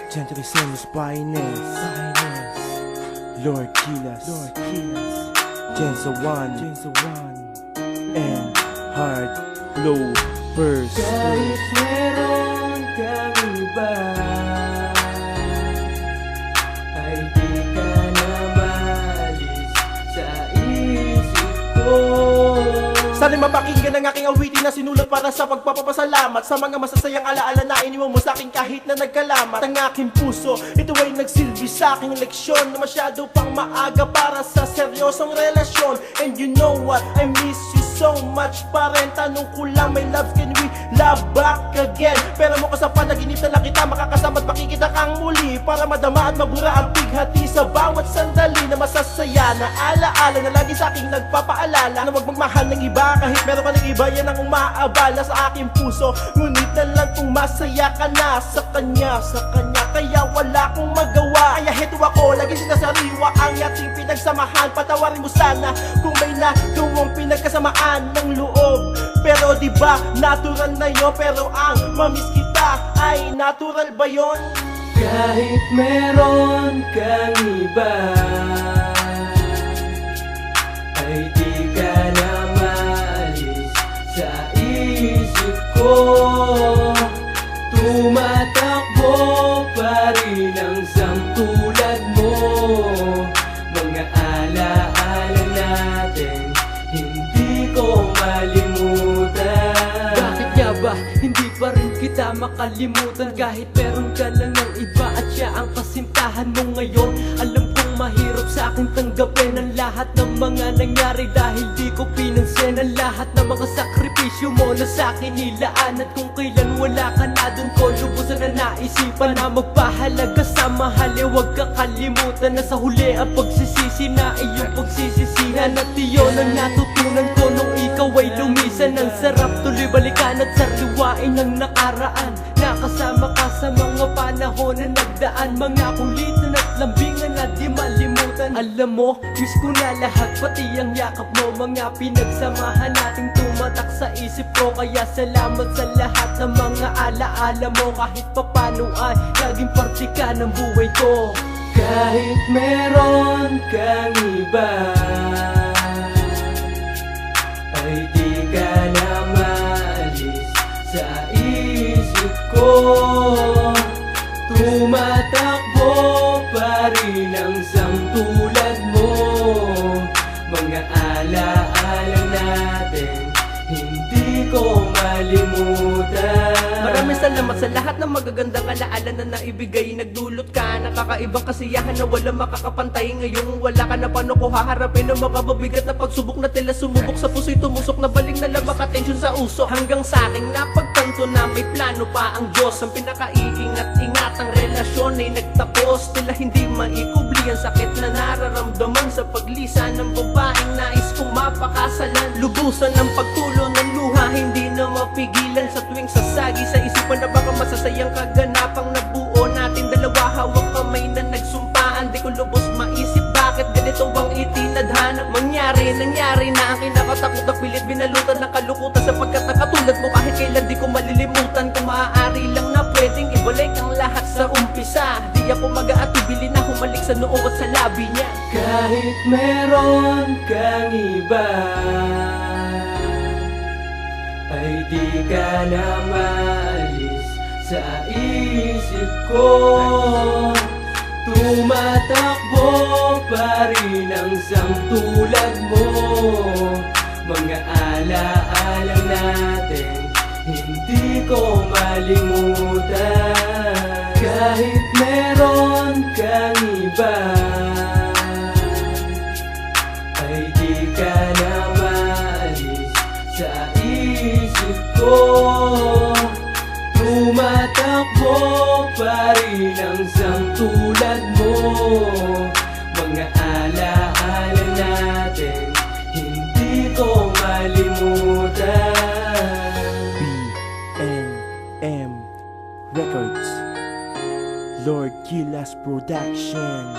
Gently Sims Finest, Lord Kilas, Jensa One, and Hard Low First. Kahit meron kang iba, ay di ka na maalis sa isip ko. Sana'y mapakinggan ang aking awitin na sinulat para sa pagpapasalamat sa mga masasayang alaala na iniwan mo sa akin kahit na nagkalamat. Ang aking puso, ito ay nagsilbi sa aking leksyon na masyado pang maaga para sa seryosong relasyon. And you know what, I miss you so much pa rin. Tanong ko lang, my love, can we love back again? Pero mo ka sa panaginip na lang kita makakasama at makikita kang muli, para madama at mabura ang bighati sa bawat sandali na masasaya na alaala na lagi sa aking nagpapaalala na wag magmahal ng iba kahit meron ka ng iba. Yan ang umaabala sa aking puso, ngunit na lang kung masaya ka na sa kanya, kaya wala akong magawa. Kaya heto ako, lagi sinasariwa ang yating pinagsamahan. Patawarin mo sana kung may nagawang pinagkasamaan ng loob. Pero diba, natural na yun. Pero ang mamiss kita ay natural ba yun? Kahit meron kang iba, ay di ka na maalis sa isip ko. Tumatakbo pa rin ang samtulad mo, mga alaala natin hindi ko malimutan. Bakit nga ba hindi pa rin kita makalimutan? Kahit meron ka na ng iba at siya ang kasintahan mo ngayon. Alam kong mahirap sa akin tanggapin ang lahat ng mga nangyari dahil di ko pinansin ang lahat ng mga sakripisyo mo na sa akin nilaan. At kung kailan wala ka na dun ko lubusan na naisipan na magpahalaga sa mahal. Huwag kakalimutan na sa huli ang pagsisisi na iyong pagsisisihan. At iyon ang natutunan ko nung ikaw ay lumisan. Ang sarap tuloy balikan at sariwain ang nakaraan. Nakasama ka sa mga panahon na nagdaan, mga kulitan at lambingan na di malimutan. Alam mo, miss ko na lahat, pati ang yakap mo, mga pinagsamahan nating tumatak sa isip ko. Kaya salamat sa lahat ng mga alaala mo, kahit papano ay naging parte ka ng buhay ko. Kahit meron kang iba, ay di ka na maalis sa isip ko. Tumatakbo pa rin ang samtulad mo, mga alaala natin hindi ko malimutan. Maraming salamat sa lahat ng magagandang alaala na naibigay. Nagdulot ka, nakakaibang kasiyahan na walang makakapantay. Ngayong wala ka na, paano ko haharapin ang mga mabigat na pagsubok na tila sumubok sa puso'y tumusok na baling na labak at tensyon sa uso. Hanggang sa aking napagtanto na may plano pa ang Diyos. Ang pinakaiingat-ingat ang relasyon ay nagtapos. Tila hindi maikubli ang sakit na nararamdaman sa paglisa ng babaeng nais kong mapakasalan. Lubusan ng pagtulo ng luha, hindi na mapigilan sa tuwing sasagi sa isipan na baka masasayang kaganapang nabuo natin dalawa. Hawak kamay na nagsumpaan, di ko lubos maisip bakit ganito ang itinadhana. Nangyari na ang kinakatakot na pilit binalutan ng kalukutan, sapagkat nakatulad mo kahit kailan di ko malilimutan. Kung maaari lang na pwedeng ibalik ang lahat sa umpisa, di ako mag-aatubili na humalik sa noo at sa labi niya. Kahit meron kang iba, ay di ka na maalis sa isip ko. Tumatakbo pa rin ang samtulad mo, mga alaala natin hindi ko malimutan. Kahit meron kang iba, ay di ka na maalis sa isip ko. Tumatakbo pa rin ang samtulad mo, mga alaala natin hindi ko malimutan. BNM Records, Lord Kilas Production.